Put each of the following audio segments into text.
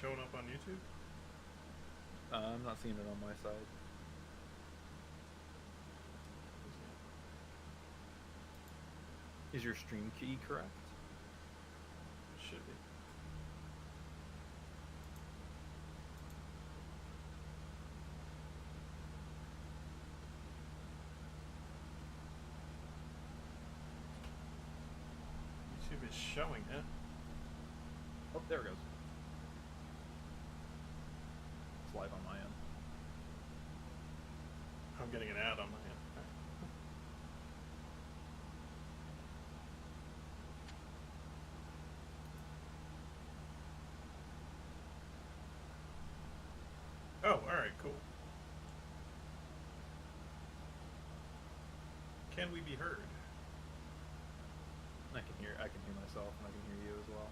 showing up on YouTube? I'm not seeing it on my side. Is your stream key correct? Should be. YouTube is showing it. Oh, there it goes. It's live on my end. I'm getting an ad on my end. Oh, alright, cool. Can we be heard? I can hear myself, and I can hear you as well.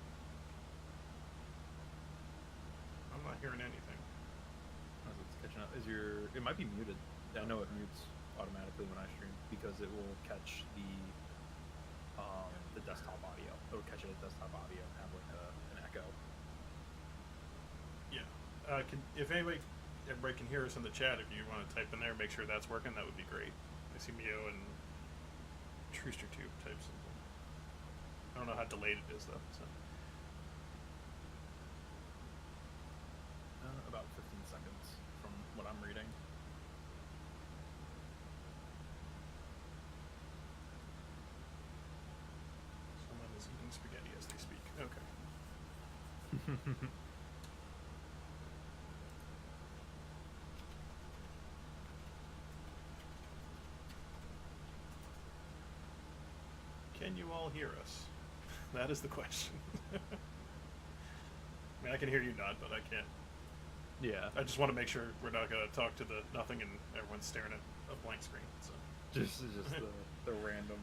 I'm not hearing anything. As it's catching up, it might be muted. I know it mutes automatically when I stream because it will catch the desktop audio. It'll catch it as desktop audio and have like an echo. Yeah. If everybody can hear us in the chat, if you want to type in there, make sure that's working, that would be great. I see Mio and Trooster Tube type something. I don't know how delayed it is though. So. About 15 seconds from what I'm reading. Someone is eating spaghetti as they speak. Okay. Can you all hear us? That is the question. I mean, I can hear you nod, but I can't. Yeah. I just want to make sure we're not going to talk to the nothing and everyone's staring at a blank screen. So. Just the random,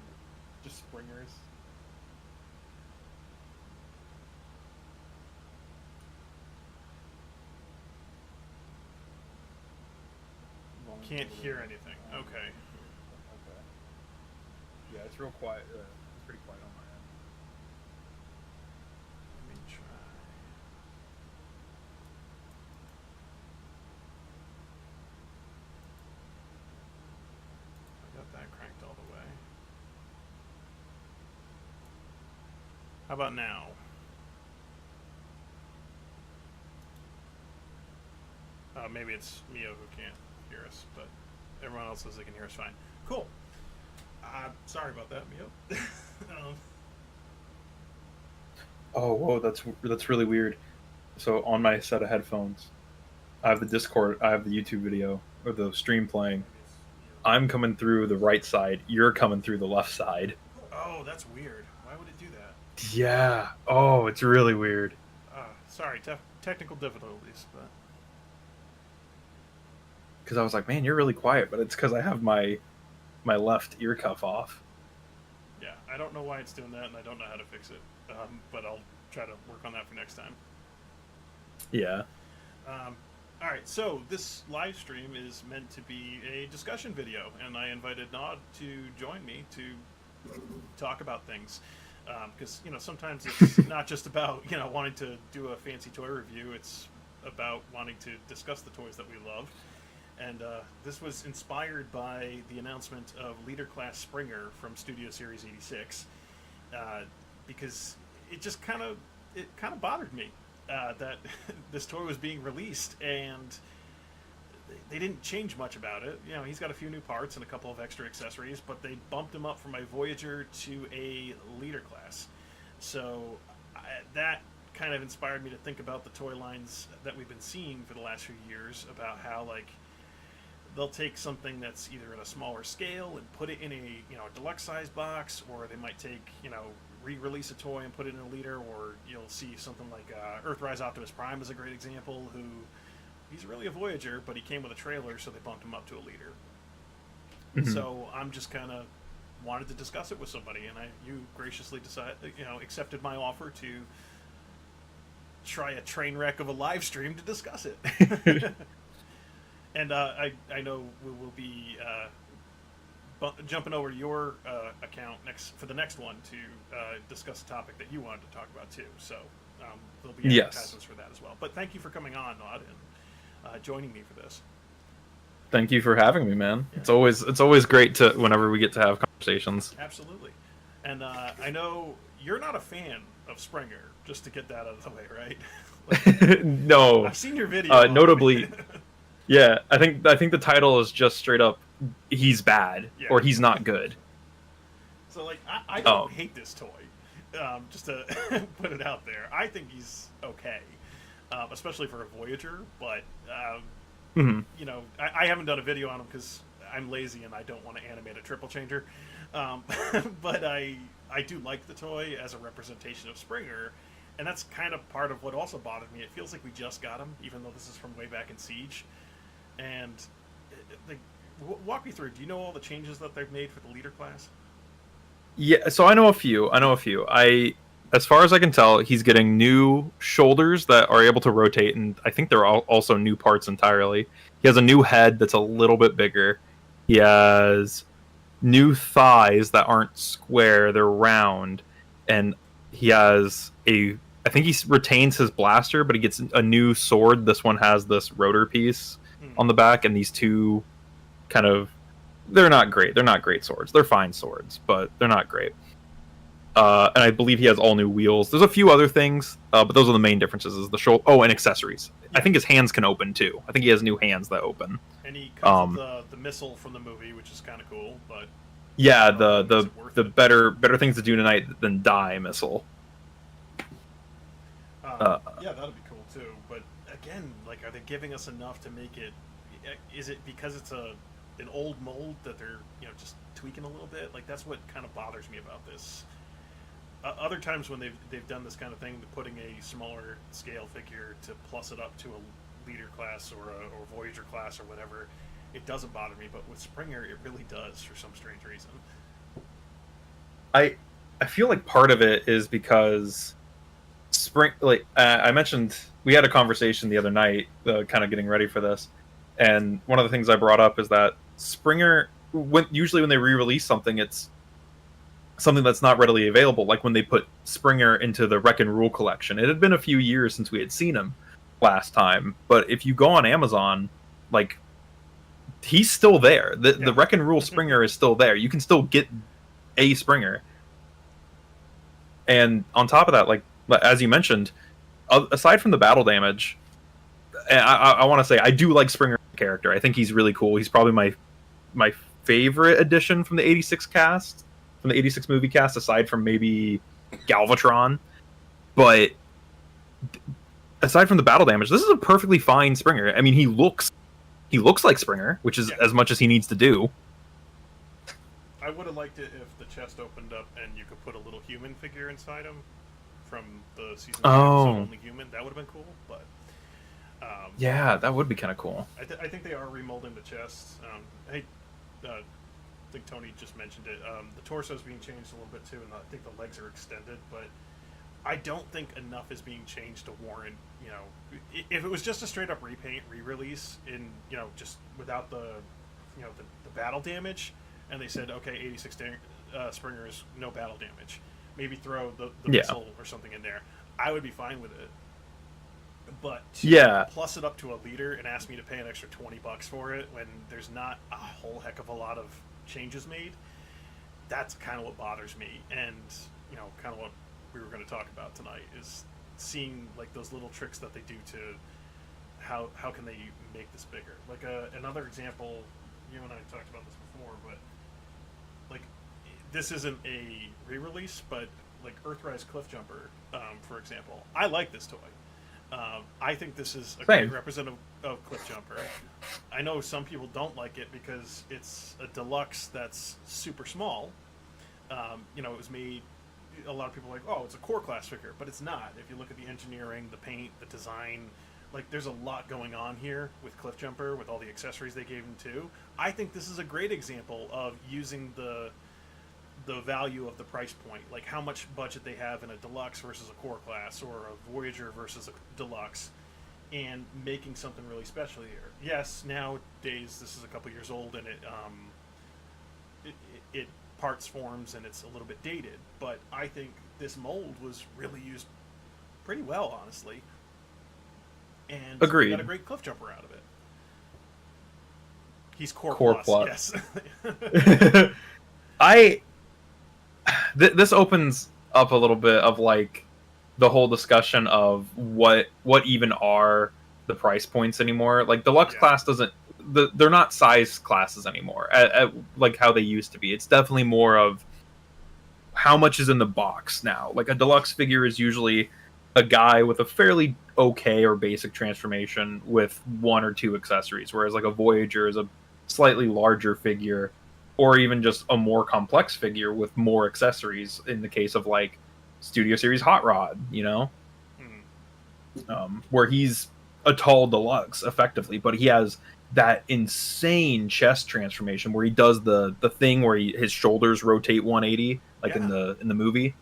just springers. Can't hear anything. Okay. Okay. Yeah, it's real quiet. It's pretty quiet on my end. Let me try. I got that cranked all the way. How about now? Maybe it's Mio who can't hear us, but everyone else says they can hear us fine. Cool. Sorry about that, Mio. Oh, whoa, that's really weird. So on my set of headphones, I have the Discord, I have the YouTube video or the stream playing. I'm coming through the right side. You're coming through the left side. Oh, that's weird. Why would it do that? Yeah. Oh, it's really weird. Sorry, technical difficulties, but Because I was like, man, you're really quiet, but it's because I have my left ear cuff off. yeah, I don't know why it's doing that, and I don't know how to fix it. But I'll try to work on that for next time. Yeah. All right, so this live stream is meant to be a discussion video, and I invited Nod to join me to talk about things. Because sometimes it's not just about wanting to do a fancy toy review. It's about wanting to discuss the toys that we love. And this was inspired by the announcement of Leader Class Springer from Studio Series 86, because it just kind of bothered me that this toy was being released and they didn't change much about it. He's got a few new parts and a couple of extra accessories, but they bumped him up from a Voyager to a Leader Class. So that kind of inspired me to think about the toy lines that we've been seeing for the last few years, about how they'll take something that's either in a smaller scale and put it in a deluxe size box, or they might take re-release a toy and put it in a leader, or you'll see something like Earthrise Optimus Prime is a great example, who he's really a Voyager, but he came with a trailer, so they bumped him up to a leader. Mm-hmm. So I'm just kind of wanted to discuss it with somebody, and you graciously accepted my offer to try a train wreck of a live stream to discuss it. And I know we will be jumping over to your account next for the next one to discuss a topic that you wanted to talk about too. So there'll be Yes. advertisements for that as well. But thank you for coming on, Nod, and joining me for this. Thank you for having me, man. Yeah. It's always great to whenever we get to have conversations. Absolutely. And I know you're not a fan of Springer, just to get that out of the way, right? Like, No. I've seen your video. Notably, yeah, I think the title is just straight up he's bad Yeah. or he's not good. So like I don't hate this toy. Just to put it out there, I think he's okay, especially for a Voyager. But Mhm. you know, I haven't done a video on him because I'm lazy and I don't want to animate a triple changer. But I do like the toy as a representation of Springer, and that's kind of part of what also bothered me. It feels like we just got him, even though this is from way back in Siege. And like, walk me through. Do you know all the changes that they've made for the leader class? Yeah, so I know a few. As far as I can tell, he's getting new shoulders that are able to rotate, and I think they're also new parts entirely. He has a new head that's a little bit bigger. He has new thighs that aren't square; they're round, and he has a. I think he retains his blaster, but he gets a new sword. This one has this rotor piece on the back, and these two kind of. They're not great. They're not great swords. They're fine swords, but they're not great. And I believe he has all new wheels. There's a few other things, but those are the main differences. Is the shoulder? Oh, and accessories. Yeah. I think his hands can open too. I think he has new hands that open. And he comes with the missile from the movie, which is kind of cool. But yeah, the better things to do tonight than die missile. Yeah, that'll be cool too. But again, like, are they giving us enough to make it? Is it because it's an old mold that they're just tweaking a little bit? Like, that's what kind of bothers me about this. Other times when they've done this kind of thing, putting a smaller scale figure to plus it up to a leader class or Voyager class or whatever, it doesn't bother me. But with Springer, it really does for some strange reason. I feel like part of it is because I mentioned we had a conversation the other night, kind of getting ready for this, and one of the things I brought up is that Springer, usually when they re-release something, it's something that's not readily available. Like when they put Springer into the Wreck and Rule collection, it had been a few years since we had seen him last time. But if you go on Amazon, like, he's still there. The Wreck and Rule Springer is still there. You can still get a Springer. And on top of that, like as you mentioned, aside from the battle damage, I want to say I do like Springer character. I think he's really cool. He's probably my favorite addition from the 86 cast, from the 86 movie cast, aside from maybe Galvatron. But aside from the battle damage, this is a perfectly fine Springer. I mean, he looks like Springer, which is as much as he needs to do. I would have liked it if the chest opened up and you could put a little human figure inside him from the season 2 episode Only Human. That would have been cool, but yeah, that would be kind of cool. I think they are remolding the chest. I think Tony just mentioned it. The torso is being changed a little bit too, and I think the legs are extended. But I don't think enough is being changed to warrant. If it was just a straight up repaint, re-release in just without the the battle damage, and they said okay, 86 Springer is no battle damage. Maybe throw the missile or something in there. I would be fine with it. But to plus it up to a leader and ask me to pay an extra $20 for it when there's not a whole heck of a lot of changes made, that's kind of what bothers me. And kind of what we were going to talk about tonight is seeing like those little tricks that they do to how can they make this bigger. Like another example, you and I talked about this before, but like this isn't a re-release, but like Earthrise Cliffjumper, for example, I like this toy. I think this is a great representative of Cliffjumper. I know some people don't like it because it's a deluxe that's super small. It was made. A lot of people are like, oh, it's a core class figure, but it's not. If you look at the engineering, the paint, the design, like there's a lot going on here with Cliffjumper, with all the accessories they gave him too. I think this is a great example of using the value of the price point, like how much budget they have in a deluxe versus a core class, or a Voyager versus a deluxe, and making something really special here. Yes, nowadays this is a couple years old, and it parts forms and it's a little bit dated. But I think this mold was really used pretty well, honestly, and we Agreed. got a great cliff jumper out of it. He's core, Core plus, plus. yes. I this opens up a little bit of like the whole discussion of what even are the price points anymore. Like deluxe Yeah. class doesn't they're not size classes anymore at like how they used to be. It's definitely more of how much is in the box now. Like a deluxe figure is usually a guy with a fairly okay or basic transformation with one or two accessories, whereas like a Voyager is a slightly larger figure or even just a more complex figure with more accessories in the case of like Studio Series Hot Rod, you know? Where he's a tall deluxe effectively, but he has that insane chest transformation where he does the thing where his shoulders rotate 180 like Yeah. in the movie.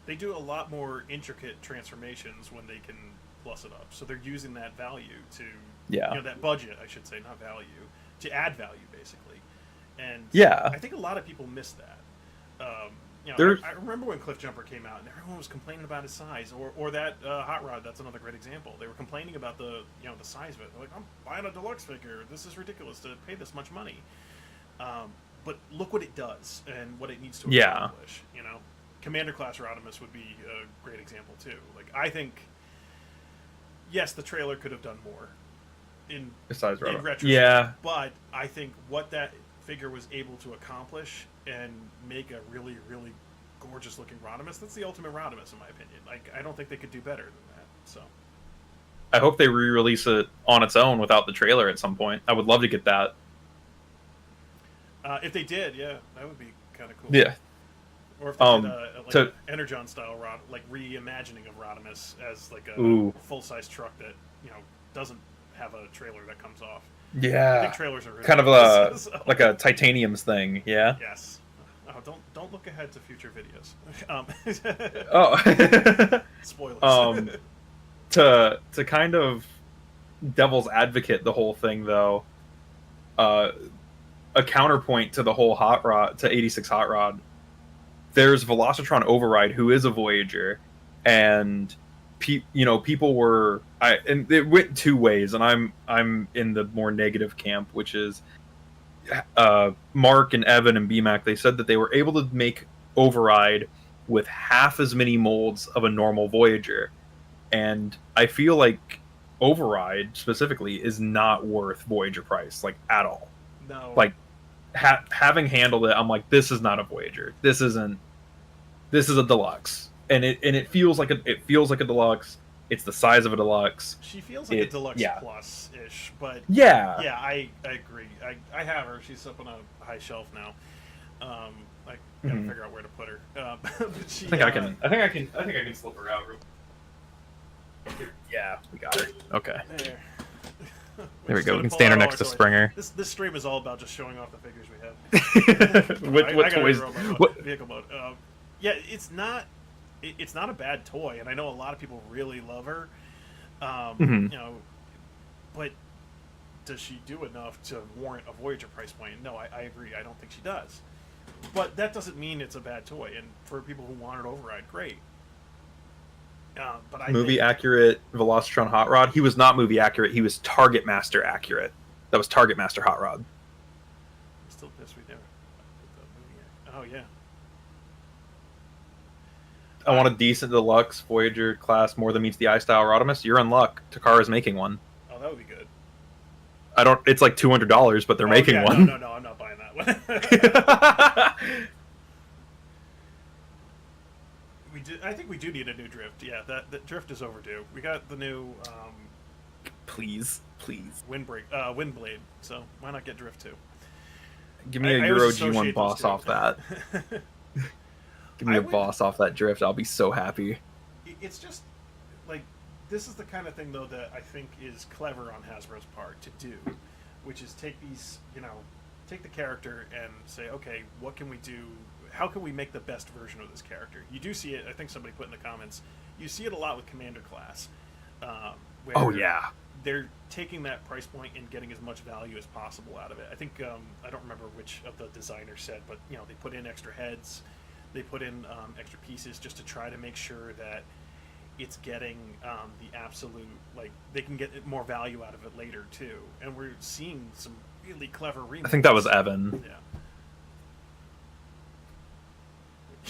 They do a lot more intricate transformations when they can plus it up. So they're using that value to, Yeah. that budget, I should say, not value, to add value, basically. And Yeah. I think a lot of people miss that. I remember when Cliff Jumper came out and everyone was complaining about his size, or that Hot Rod. That's another great example. They were complaining about the size of it. They're like, I'm buying a deluxe figure. This is ridiculous to pay this much money. But look what it does and what it needs to accomplish. Commander class Rodimus would be a great example too. Like I think, yes, the trailer could have done more in retrospect. Yeah. But I think what that figure was able to accomplish and make a really, really gorgeous looking Rodimus, that's the ultimate Rodimus in my opinion. Like I don't think they could do better than that. So I hope they re-release it on its own without the trailer at some point. I would love to get that. If they did, yeah, that would be kind of cool. Yeah. Or if they did an Energon style like reimagining of Rodimus as like a full size truck that doesn't have a trailer that comes off. Yeah. I think trailers are kind of like a titaniums thing. Yeah. Yes. Oh, don't look ahead to future videos. Oh. Spoilers. To kind of devil's advocate the whole thing though. A counterpoint to the whole Hot Rod to 86 Hot Rod. There's Velocitron Override, who is a Voyager, and people were and it went two ways, and I'm in the more negative camp, which is Mark and Evan and BMAC. They said that they were able to make Override with half as many molds of a normal Voyager, and I feel like Override specifically is not worth Voyager price, like at all. No. Like having handled it, I'm like, this is not a Voyager. This is a deluxe, and it feels like a deluxe. It's the size of a deluxe. She feels like a deluxe plus ish, but yeah, I agree. I have her. She's up on a high shelf now. I gotta figure out where to put her. But she, I think I can slip her out. Yeah, we got her. Okay. There we go. We can stand her next to Springer. This stream is all about just showing off the figures we have. What toys? What vehicle mode? Yeah, it's not a bad toy, and I know a lot of people really love her. But does she do enough to warrant a Voyager price point? No, I agree. I don't think she does. But that doesn't mean it's a bad toy, and for people who want it Override, great. But movie accurate Velocitron Hot Rod. He was not movie accurate. He was Target Master accurate. That was Target Master Hot Rod. I'm still pissed we never put the movie. Oh yeah. I want a decent deluxe Voyager class more than meets the eye style Rodimus. You're in luck. Takara's making one. Oh, that would be good. It's like $200, but they're making one. No, I'm not buying that one. I think we do need a new Drift. Yeah, that Drift is overdue. We got the new please Windblade. So why not get Drift too? Give me a Euro G1 boss off that. Give me a boss off that Drift. I'll be so happy. It's just like this is the kind of thing though that I think is clever on Hasbro's part to do, which is take these, take the character and say, okay, what can we do? How can we make the best version of this character? You do see it. I think somebody put in the comments. You see it a lot with Commander class. Oh yeah. they're taking that price point and getting as much value as possible out of it. I think I don't remember which of the designers said, but you know, they put in extra heads, they put in extra pieces just to try to make sure that it's getting the absolute, like, they can get more value out of it later too. And we're seeing some really clever remakes. I think that was Evan. Yeah.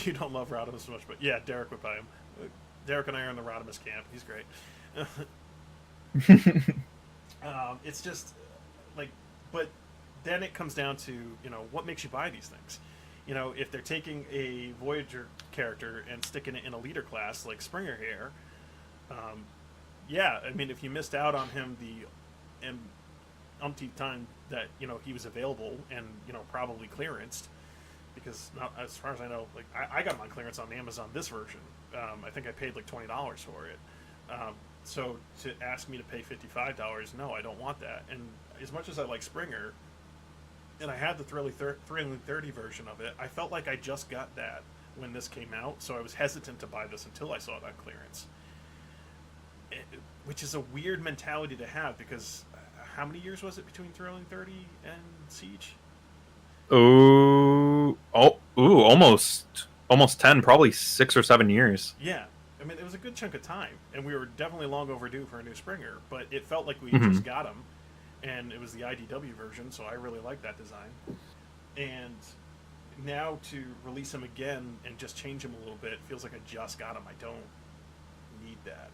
You don't love Rodimus so much, but yeah, Derek would buy him. Derek and I are in the Rodimus camp. He's great. It's just like, but then it comes down to, you know, what makes you buy these things. You know, if they're taking a Voyager character and sticking it in a leader class like Springer here, yeah, I mean, if you missed out on him the umpteenth time that, you know, he was available and, you know, probably clearanced, because not, as far as I know, like I got him on clearance on Amazon this version. I think I paid like $20 for it. So to ask me to pay $55, no, I don't want that. And as much as I like Springer, and I had the Thrilling 30 version of it, I felt like I just got that when this came out, so I was hesitant to buy this until I saw it on clearance. Which is a weird mentality to have, because how many years was it between Thrilling 30 and Siege? Almost 10, probably 6 or 7 years. Yeah. I mean, it was a good chunk of time, and we were definitely long overdue for a new Springer, but it felt like we just got him, and it was the IDW version, so I really liked that design. And now to release him again and just change him a little bit, feels like I just got him. I don't need that.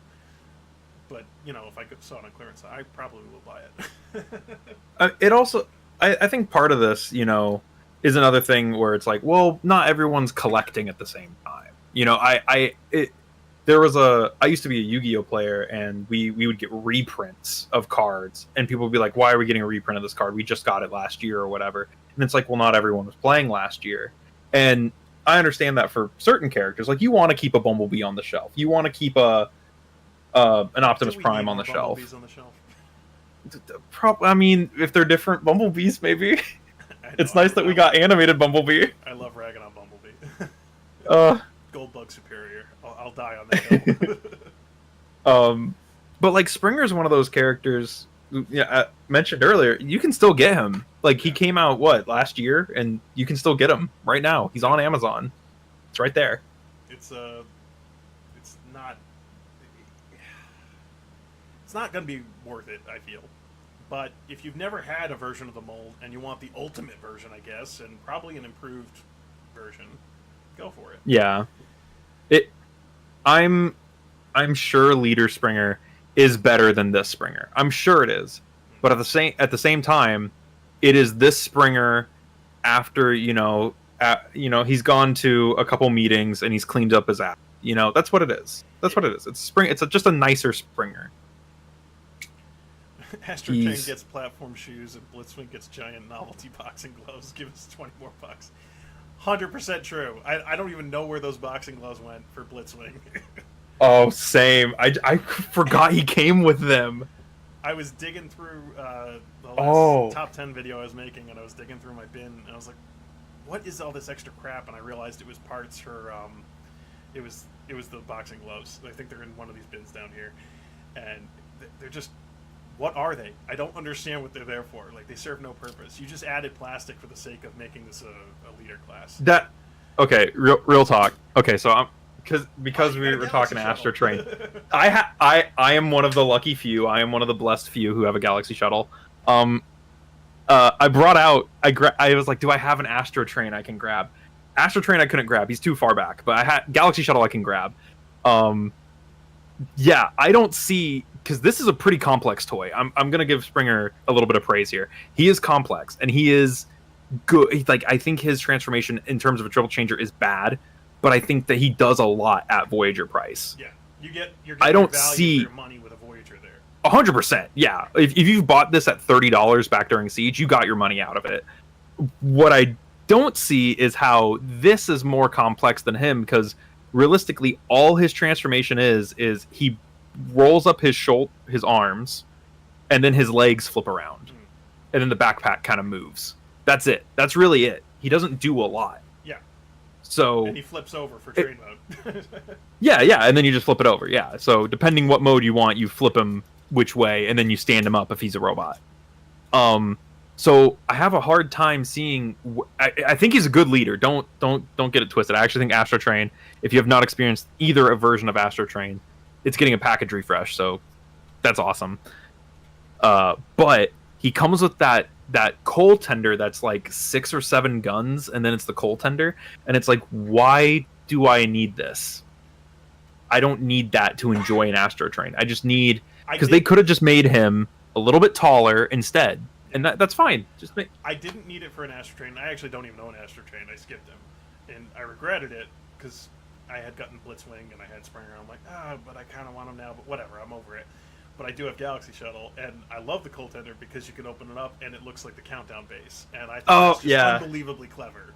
But, you know, if I saw it on clearance, I probably will buy it. It also, I think part of this, you know, is another thing where it's like, well, not everyone's collecting at the same time. You know, I used to be a Yu-Gi-Oh player, and we would get reprints of cards, and people would be like, why are we getting a reprint of this card? We just got it last year or whatever. And it's like, well, not everyone was playing last year. And I understand that for certain characters, like, you want to keep a Bumblebee on the shelf. You want to keep an Optimus Prime on the shelf. On the shelf? I mean, if they're different Bumblebees, maybe. It's nice that we got animated Bumblebee. I love ragging on Bumblebee. Goldbug superior. I'll die on that hill. But like, Springer's one of those characters, I mentioned earlier, you can still get him. Like, he came out, last year, and you can still get him right now. He's on Amazon. It's right there. It's not going to be worth it, I feel. But if you've never had a version of the mold and you want the ultimate version, I guess, and probably an improved version, go for it. Yeah. I'm sure Leader Springer is better than this Springer. I'm sure it is. But at the same time, it is this Springer after, he's gone to a couple meetings and he's cleaned up his app. You know, that's what it is. That's what it is. It's just a nicer Springer. Astro Train gets platform shoes and Blitzwing gets giant novelty boxing gloves. Give us 20 more bucks. 100% true. I don't even know where those boxing gloves went for Blitzwing. Oh, same. I forgot he came with them. I was digging through the last top 10 video I was making, and I was digging through my bin, and I was like, what is all this extra crap? And I realized it was parts for, it was the boxing gloves. I think they're in one of these bins down here. And they're just, what are they? I don't understand what they're there for. Like, they serve no purpose. You just added plastic for the sake of making this a leader class. Okay, real talk. Okay, so because we were talking Astro Train, I am one of the lucky few. I am one of the blessed few who have a Galaxy Shuttle. I brought out. I was like, do I have an Astro Train I can grab? Astro Train I couldn't grab. He's too far back. But I had Galaxy Shuttle I can grab. Yeah, I don't see, because this is a pretty complex toy. I'm gonna give Springer a little bit of praise here. He is complex and he is good. Like, I think his transformation in terms of a triple changer is bad, but I think that he does a lot at Voyager price. Yeah, you're getting I don't value see for your money with a Voyager there. 100%. Yeah, if you've bought this at $30 back during Siege, you got your money out of it. What I don't see is how this is more complex than him, because realistically, all his transformation is he rolls up his arms, and then his legs flip around, and then the backpack kind of moves. That's it. That's really it. He doesn't do a lot. Yeah. So and he flips over for train mode. yeah, and then you just flip it over. Yeah. So depending what mode you want, you flip him which way, and then you stand him up if he's a robot. So I have a hard time seeing. I think he's a good leader. Don't get it twisted. I actually think Astro Train, if you have not experienced either a version of Astro Train, it's getting a package refresh, so that's awesome. But he comes with that coal tender that's like 6 or 7 guns, and then it's the coal tender, and it's like, why do I need this? I don't need that to enjoy an Astro Train. I just need, because they could have just made him a little bit taller instead, and that's fine. Just make. I didn't need it for an Astro Train. I actually don't even know an Astro Train. I skipped him, and I regretted it because I had gotten Blitzwing and I had Springer. I'm like, but I kind of want him now. But whatever, I'm over it. But I do have Galaxy Shuttle, and I love the coal tender because you can open it up and it looks like the countdown base, and I think it's just unbelievably clever.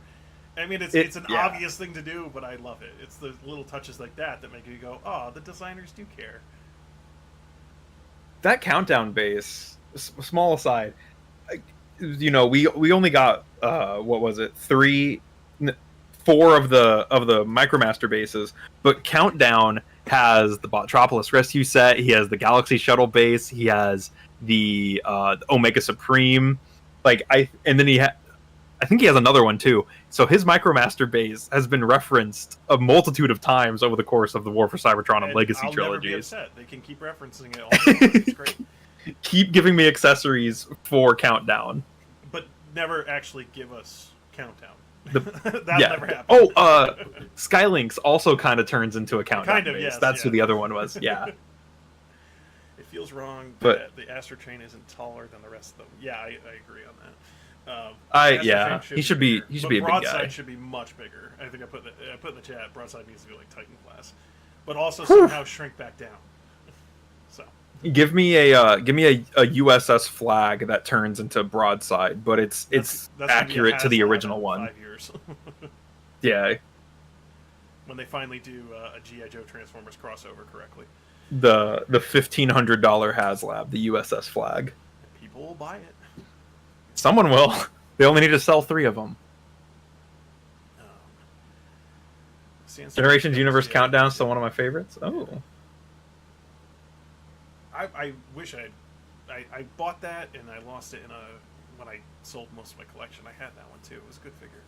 I mean, it's an obvious thing to do, but I love it. It's the little touches like that make you go, oh, the designers do care. That countdown base, small aside, we only got what was it, 4 of the Micromaster bases, but Countdown has the Botropolis Rescue set. He has the Galaxy Shuttle base. He has the Omega Supreme, and then I think he has another one too. So his Micromaster base has been referenced a multitude of times over the course of the War for Cybertron and Legacy I'll trilogies. Never be upset. They can keep referencing it all the time. It's great. Keep giving me accessories for Countdown, but never actually give us Countdown. That'll never happen. Oh, Skylinks also kind of turns into a Countdown base. Yes, That's who the other one was. Yeah. It feels wrong that the Astro Train isn't taller than the rest of them. Yeah, I agree on that. He should be a big guy. Broadside should be much bigger. I think I put in the chat. Broadside needs to be like Titan class, but also somehow shrink back down. So give me a USS Flag that turns into Broadside, but it's accurate to the original one. 5 years. Yeah. When they finally do a GI Joe Transformers crossover correctly. The $1,500 HasLab, the USS Flag. People will buy it. Someone will. They only need to sell 3 of them. Generations Universe Countdown is still one of my favorites. Oh. I wish I bought that and I lost it when I sold most of my collection. I had that one too. It was a good figure.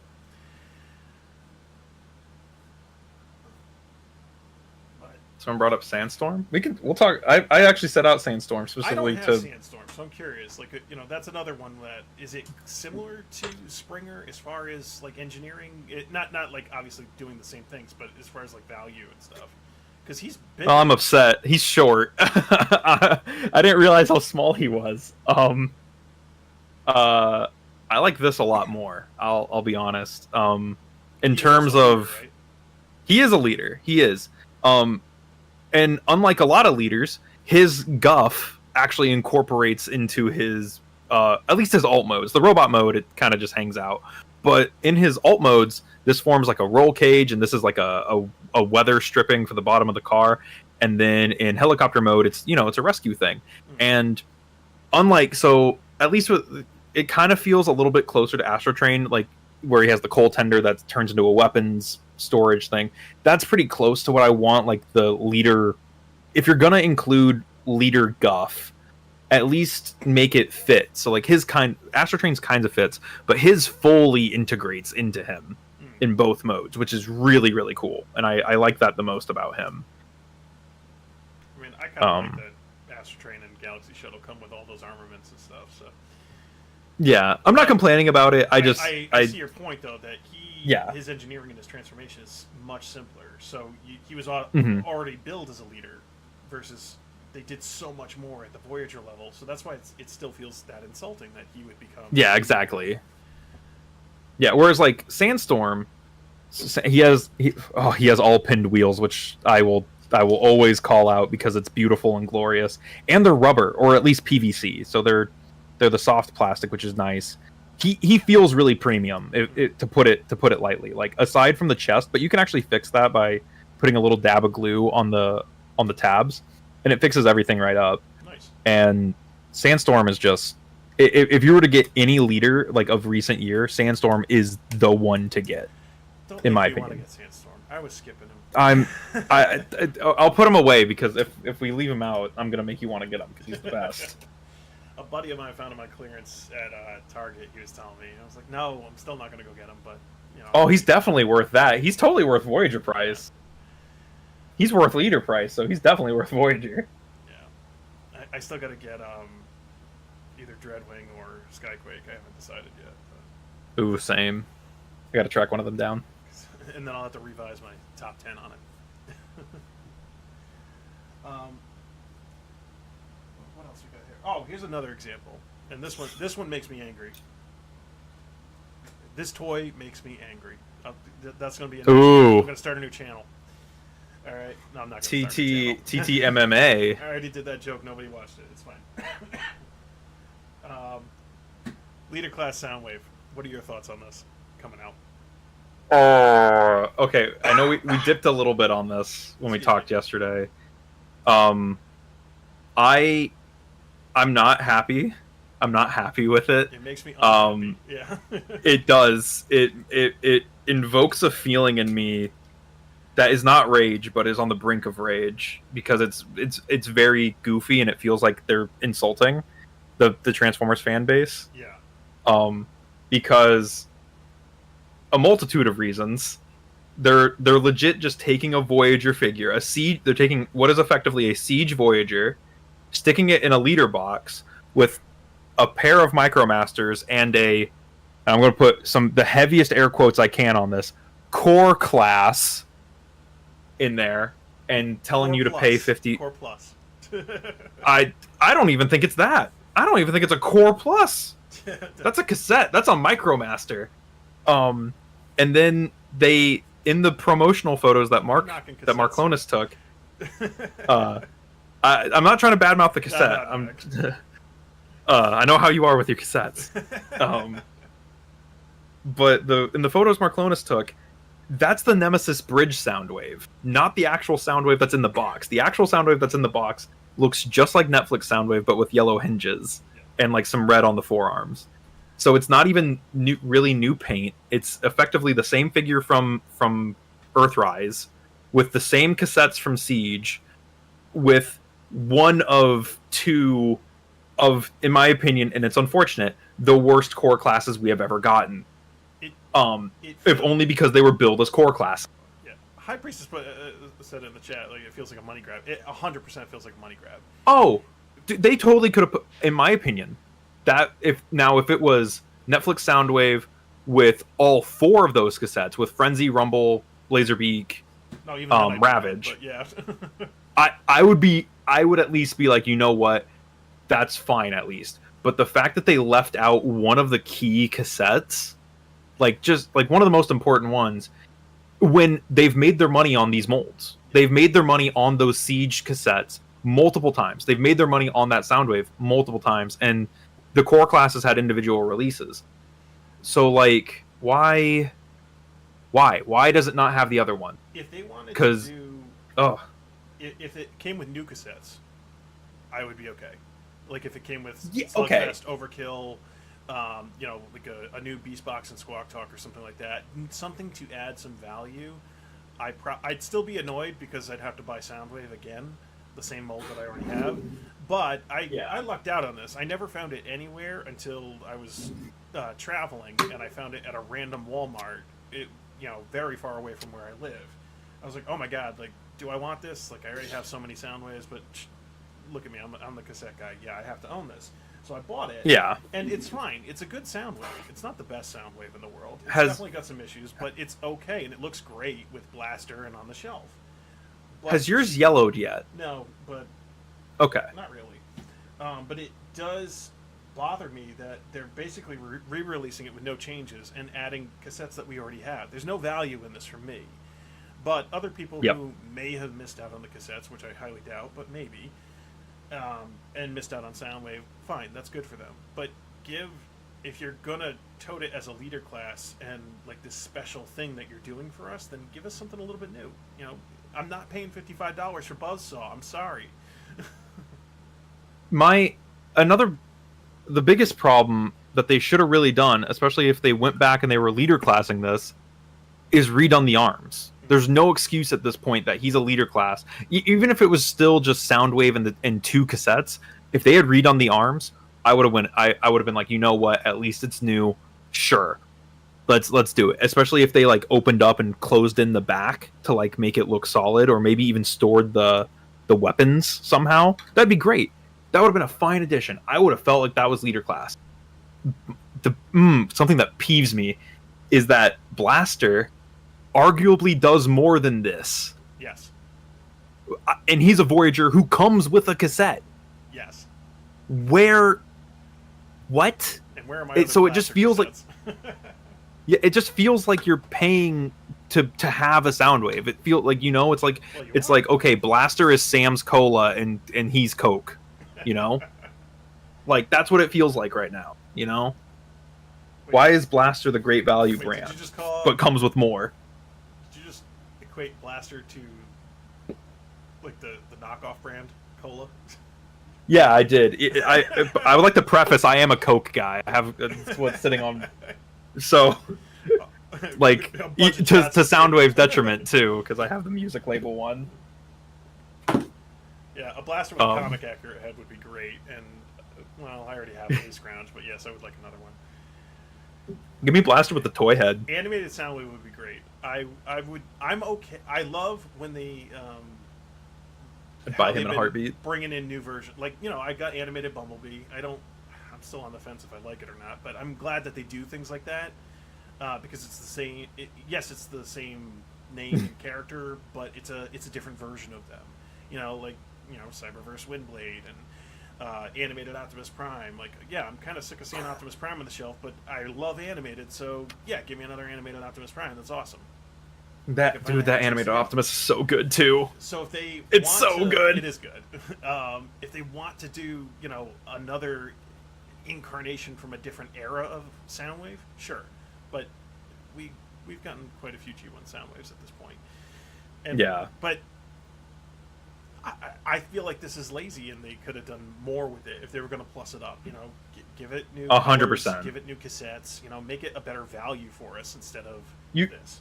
Someone brought up Sandstorm. We'll talk. I actually set out Sandstorm specifically I don't have Sandstorm, so I'm curious. That's another one that is it similar to Springer as far as like engineering? Not like obviously doing the same things, but as far as like value and stuff. Because he's big. Well, I'm upset. He's short. I didn't realize how small he was. I like this a lot more. I'll be honest. In terms of, right? He is a leader. He is. And unlike a lot of leaders, his guff actually incorporates into his, at least his alt modes. The robot mode, it kind of just hangs out. But in his alt modes, this forms like a roll cage, and this is like a weather stripping for the bottom of the car. And then in helicopter mode, it's a rescue thing. And at least it kind of feels a little bit closer to Astro Train, like where he has the coal tender that turns into a weapons storage thing. That's pretty close to what I want, like the leader. If you're gonna include leader guff, at least make it fit. So like Astro Train's kinds of fits, but his fully integrates into him in both modes, which is really, really cool. And I like that the most about him. I mean, I kind of like that Astro Train and Galaxy Shuttle come with all those armaments and stuff, so. Yeah, I'm not complaining about it. I see your point, though, that his engineering and his transformation is much simpler. So he was already billed as a leader, versus they did so much more at the Voyager level. So that's why it still feels that insulting that he would become. Yeah, exactly. Yeah, whereas like Sandstorm, he has all pinned wheels, which I will always call out because it's beautiful and glorious, and they're rubber or at least PVC, so they're the soft plastic, which is nice. He feels really premium, to put it lightly. Like aside from the chest, but you can actually fix that by putting a little dab of glue on the tabs, and it fixes everything right up. Nice. And Sandstorm is just, if you were to get any leader like of recent year, Sandstorm is the one to get. In my opinion. Want to get Sandstorm. I was skipping him. I'll put him away because if we leave him out, I'm gonna make you want to get him because he's the best. A buddy of mine found him on clearance at Target. He was telling me, I was like, no, I'm still not gonna go get him, but you know. Oh, he's definitely worth that. He's totally worth Voyager price. He's worth leader price, so he's definitely worth Voyager. Yeah, I still gotta get either Dreadwing or Skyquake. I haven't decided yet. But... Ooh, same. I gotta track one of them down. And then I'll have to revise my top 10 on it. What else we got here? Oh, here's another example, and this one makes me angry. This toy makes me angry. That's gonna be. Ooh. I'm gonna start a new channel. All right, no, I'm not. Gonna start a channel. TTMMA. I already did that joke. Nobody watched it. It's fine. Leader class Soundwave. What are your thoughts on this coming out? Okay. I know we dipped a little bit on this when we talked yesterday. I'm not happy. I'm not happy with it. It makes me unhappy. Yeah. It does. It invokes a feeling in me that is not rage, but is on the brink of rage because it's very goofy and it feels like they're insulting the Transformers fan base. Yeah. Because a multitude of reasons. They're legit just taking a Voyager figure, a siege. They're taking what is effectively a siege Voyager, sticking it in a leader box with a pair of Micromasters and I'm going to put the heaviest air quotes I can on this, core class in there, and telling Core you to plus. pay 50. Core plus. I don't even think it's that. I don't even think it's a core plus. That's a cassette. That's a Micromaster. And then they, in the promotional photos that Mark Clonas took, I'm not trying to badmouth the cassette. I know how you are with your cassettes. But in the photos Mark Clonas took, that's the Nemesis Bridge Soundwave, not the actual Soundwave that's in the box. The actual Soundwave that's in the box looks just like Netflix Soundwave, but with yellow hinges and like some red on the forearms. So it's not even really new paint. It's effectively the same figure from Earthrise, with the same cassettes from Siege, with one of two of, in my opinion, and it's unfortunate, the worst core classes we have ever gotten. If only because they were billed as core class. Yeah, High Priestess said in the chat, like, it feels like a money grab. It 100% feels like a money grab. Oh, they totally could have put, in my opinion, that if it was Netflix Soundwave with all four of those cassettes, with Frenzy, Rumble, Laserbeak, no, even Ravage, but yeah. I would at least be like, you know what, that's fine at least. But the fact that they left out one of the key cassettes, just one of the most important ones, when they've made their money on these molds, they've made their money on those Siege cassettes multiple times. They've made their money on that Soundwave multiple times, and the core classes had individual releases. So, why does it not have the other one? If they wanted to do... If it came with new cassettes, I would be okay. Like, if it came with Slugfest, Overkill, like a new Beast Box and Squawk Talk or something like that, something to add some value, I'd still be annoyed because I'd have to buy Soundwave again, the same mold that I already have. But I lucked out on this. I never found it anywhere until I was traveling, and I found it at a random Walmart, very far away from where I live. I was like, oh my god, do I want this? I already have so many Soundwaves, but look at me, I'm the cassette guy. Yeah, I have to own this. So I bought it. Yeah. And it's fine. It's a good Soundwave. It's not the best Soundwave in the world. It's definitely got some issues, but it's okay, and it looks great with Blaster and on the shelf. But, has yours yellowed yet? No, but... Okay. Not really. But it does bother me that they're basically re-releasing it with no changes and adding cassettes that we already have. There's no value in this for me. But other people who may have missed out on the cassettes, which I highly doubt, but maybe, and missed out on Soundwave, fine, that's good for them. But if you're gonna tote it as a leader class and this special thing that you're doing for us, then give us something a little bit new. I'm not paying $55 for Buzzsaw. I'm sorry. The biggest problem that they should have really done, especially if they went back and they were leader classing this, is redone the arms. There's no excuse at this point that he's a leader class. Even if it was still just Soundwave and 2 cassettes, if they had redone the arms, I would have went. I would have been like, you know what? At least it's new. Sure, let's do it. Especially if they like opened up and closed in the back to like make it look solid, or maybe even stored the weapons somehow. That'd be great. That would have been a fine addition. I would have felt like that was leader class. Something that peeves me is that Blaster arguably does more than this. Yes. And he's a Voyager who comes with a cassette. Yes. What? And where am I? So it just feels cassettes? yeah, it just feels like you're paying to have a Soundwave. It feels like, it's like like, okay, Blaster is Sam's Cola and he's Coke, like that's what it feels like right now. Wait, why is Blaster the great value brand, but comes with more? Did you just equate Blaster to like the knockoff brand Cola? Yeah, I did. I would like to preface, I am a Coke guy. I have what's sitting on. So, like, to Soundwave's detriment, too, because I have the music label one. Yeah, a Blaster with a comic accurate head would be great. And, well, I already have a Scrounge, but yes, I would like another one. Give me Blaster with the toy head. Animated Soundwave would be great. I'm okay. I love when they I'd buy him in a heartbeat. Bringing in new versions, like I got animated Bumblebee. I'm still on the fence if I like it or not, but I'm glad that they do things like that because it's the same. It's the same name and character, but it's a different version of them. Cyberverse Windblade and animated Optimus Prime. Like, yeah, I'm kind of sick of seeing Optimus Prime on the shelf, but I love animated, so yeah, give me another animated Optimus Prime. That's awesome. That animated Optimus is so good too. So if they it's so good. It is good. If they want to do, another incarnation from a different era of Soundwave, sure. But we've gotten quite a few G1 Soundwaves at this point. And, yeah. But I feel like this is lazy, and they could have done more with it if they were going to plus it up. Give it new 100%. Give it new cassettes. Make it a better value for us instead of this.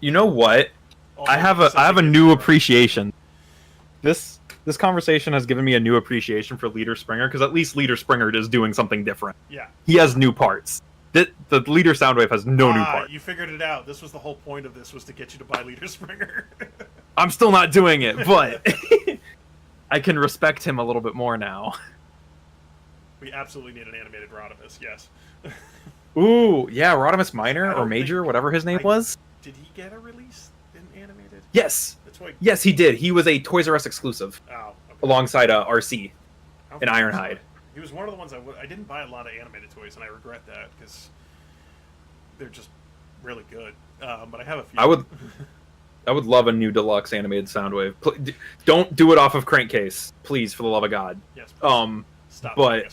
You know what? I have a new appreciation. This conversation has given me a new appreciation for Leader Springer, because at least Leader Springer is doing something different. Yeah. He has new parts. The Leader Soundwave has no new parts. You figured it out. This was the whole point of this, was to get you to buy Leader Springer. I'm still not doing it, but I can respect him a little bit more now. We absolutely need an animated Rodimus, yes. Ooh, yeah, Rodimus Minor or Major, whatever his name was. Did he get a release in animated? Yes. Yes, he did. He was a Toys R Us exclusive. Oh, okay. Alongside RC and Ironhide. He was one of the ones I didn't buy a lot of animated toys, and I regret that because they're just really good. But I have a few. I would love a new deluxe animated Soundwave. Don't do it off of Crankcase, please, for the love of God. Yes. Stop. But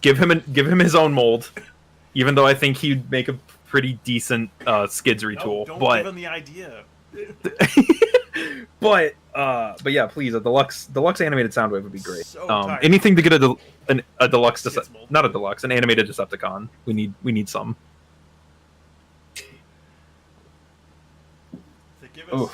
give him his own mold. Even though I think he'd make a pretty decent skids retool. Don't but give him the idea. but yeah, please, a deluxe animated Soundwave would be great. So anything to get a deluxe, not a deluxe, an animated Decepticon. We need some. They give us,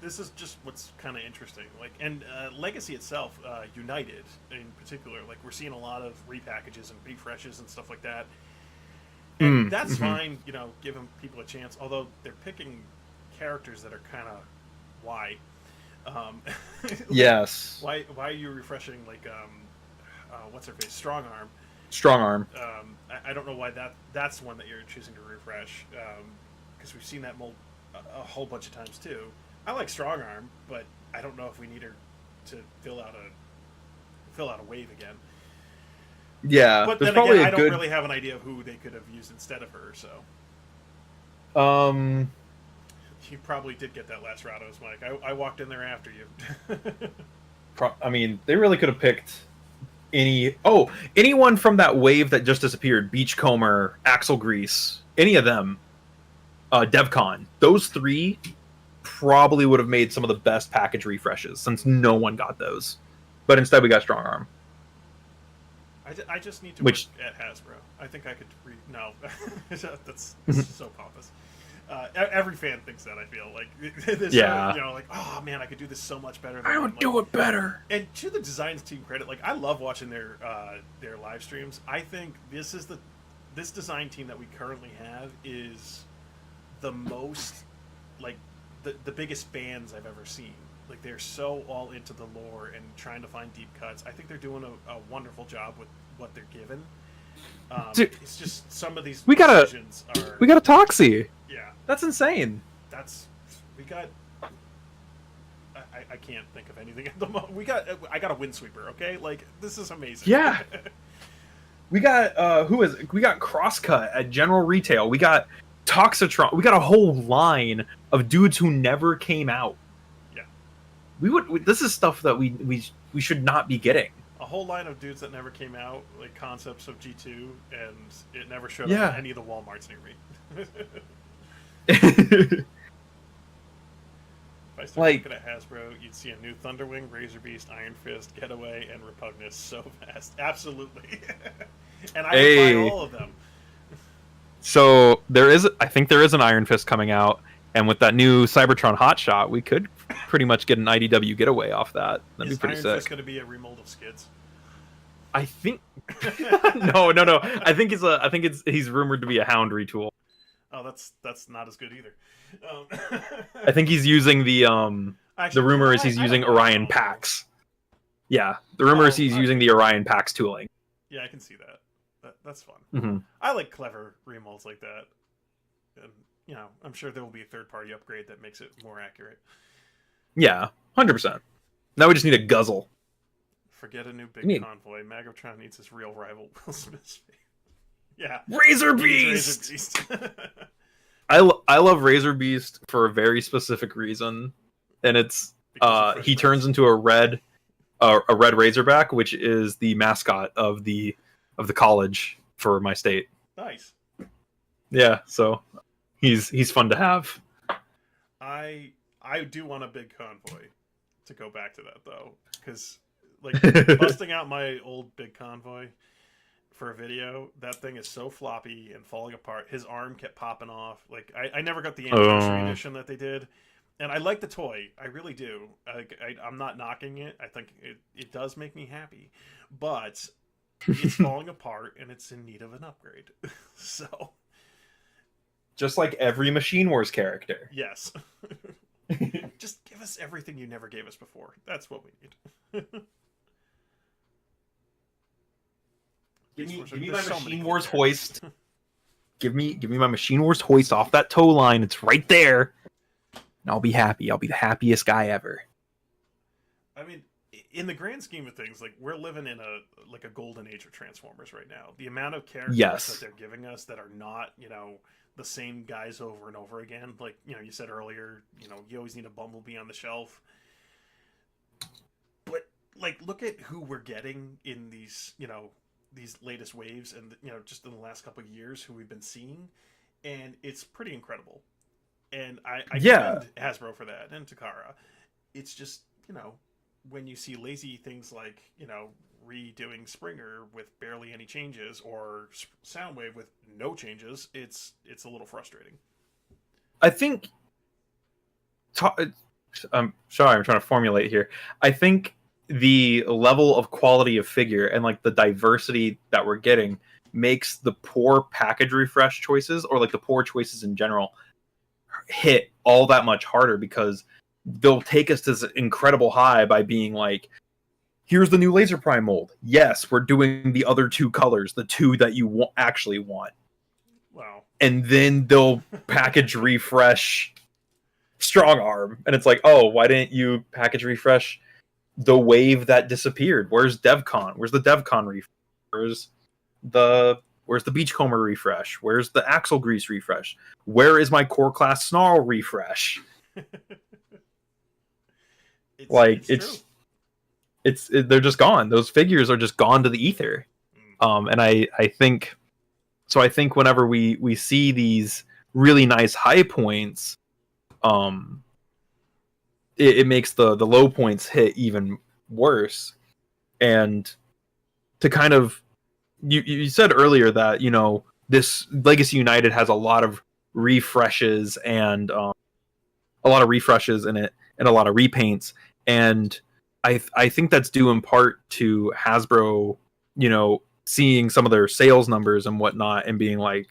this is just what's kind of interesting. Like, and Legacy itself, United in particular, like we're seeing a lot of repackages and refreshes and stuff like that. And that's fine, giving people a chance. Although they're picking characters that are kind of why. Yes. Why are you refreshing like what's her face? Strong Arm. I don't know why that's one that you're choosing to refresh. Because we've seen that mold a whole bunch of times too. I like Strong Arm, but I don't know if we need her to fill out a wave again. Yeah, but then again, I don't really have an idea of who they could have used instead of her. So, you probably did get that last Rados, Mike. I walked in there after you. I mean, they really could have picked anyone from that wave that just disappeared. Beachcomber, Axel Grease, any of them. DevCon. Those three probably would have made some of the best package refreshes, since no one got those. But instead, we got Strong Arm. I just need to work at Hasbro. I think I could no. That's so pompous. Every fan thinks that. I feel like there's Yeah. like, oh man, I could do this so much better. I Than would like, do it better. And to the designs team credit, like I love watching their live streams. I think this design team that we currently have is the most like the biggest fans I've ever seen. Like they're so all into the lore and trying to find deep cuts. I think they're doing a wonderful job with what they're given. Dude, it's just some of these decisions are. We got a Toxie. Yeah, That's insane. we got. I can't think of anything at the moment. I got a Windsweeper. Okay, like this is amazing. Yeah. We got we got Crosscut at General Retail. We got Toxitron. We got a whole line of dudes who never came out. Yeah. This is stuff that we should not be getting. A whole line of dudes that never came out, like concepts of G2, and it never showed up in any of the Walmarts near me. If I started looking at Hasbro, you'd see a new Thunderwing, Razor Beast, Iron Fist, Getaway, and Repugnus so fast. Absolutely. And I would buy all of them. So I think there is an Iron Fist coming out, and with that new Cybertron Hotshot, we could pretty much get an IDW Getaway off that. That'd be pretty sick. Is Iron Fist going to be a remold of Skids? I think no. I think he's rumored to be a Hound retool. Oh, that's not as good either. I think he's using the rumor is he's using Orion Pax. Yeah, the rumor is he's using the Orion Pax tooling. Yeah, I can see that. That's fun. Mm-hmm. I like clever remolds like that. And, I'm sure there will be a third-party upgrade that makes it more accurate. Yeah, 100%. Now we just need a guzzle. Forget a new big convoy. Magatron needs his real rival, Will Smith's. Yeah. Razor Beast! I love Razor Beast for a very specific reason, and it's he turns into a red Razorback, which is the mascot of the college for my state. Nice. Yeah, so he's fun to have. I do want a big convoy to go back to that though, because like busting out my old big convoy for a video, that thing is so floppy and falling apart. His arm kept popping off. Like I never got the anniversary edition that they did, and I like the toy. I really do. I'm not knocking it. I think it does make me happy, but it's falling apart and it's in need of an upgrade. So, just like every Machine Wars character. Yes. Just give us everything you never gave us before. That's what we need. Give me my Machine Wars hoist. Give me my Machine Wars hoist off that tow line. It's right there. And I'll be happy. I'll be the happiest guy ever. I mean, in the grand scheme of things, like we're living in a golden age of Transformers right now. The amount of characters that they're giving us that are not, the same guys over and over again. Like, you said earlier, you always need a Bumblebee on the shelf. But like, look at who we're getting in these, these latest waves, and just in the last couple of years, who we've been seeing, and it's pretty incredible. And I commend Hasbro for that, and Takara. It's just when you see lazy things like redoing Springer with barely any changes, or Soundwave with no changes, it's a little frustrating. I think. I'm sorry, I'm trying to formulate here. I think the level of quality of figure and like the diversity that we're getting makes the poor package refresh choices, or like the poor choices in general, hit all that much harder, because they'll take us to this incredible high by being like, here's the new Laser Prime mold. Yes, we're doing the other two colors, the two that you actually want. Wow. And then they'll package refresh Strong Arm, and it's like, oh, why didn't you package refresh the wave that disappeared? Where's DevCon? Where's the DevCon refresh? Where's the Beachcomber refresh? Where's the Axle Grease refresh? Where is my Core Class Snarl refresh? They're just gone. Those figures are just gone to the ether. And I think whenever we see these really nice high points, it makes the low points hit even worse. And to kind of, you said earlier that this Legacy United has a lot of refreshes and a lot of refreshes in it and a lot of repaints. And I think that's due in part to Hasbro, seeing some of their sales numbers and whatnot, and being like,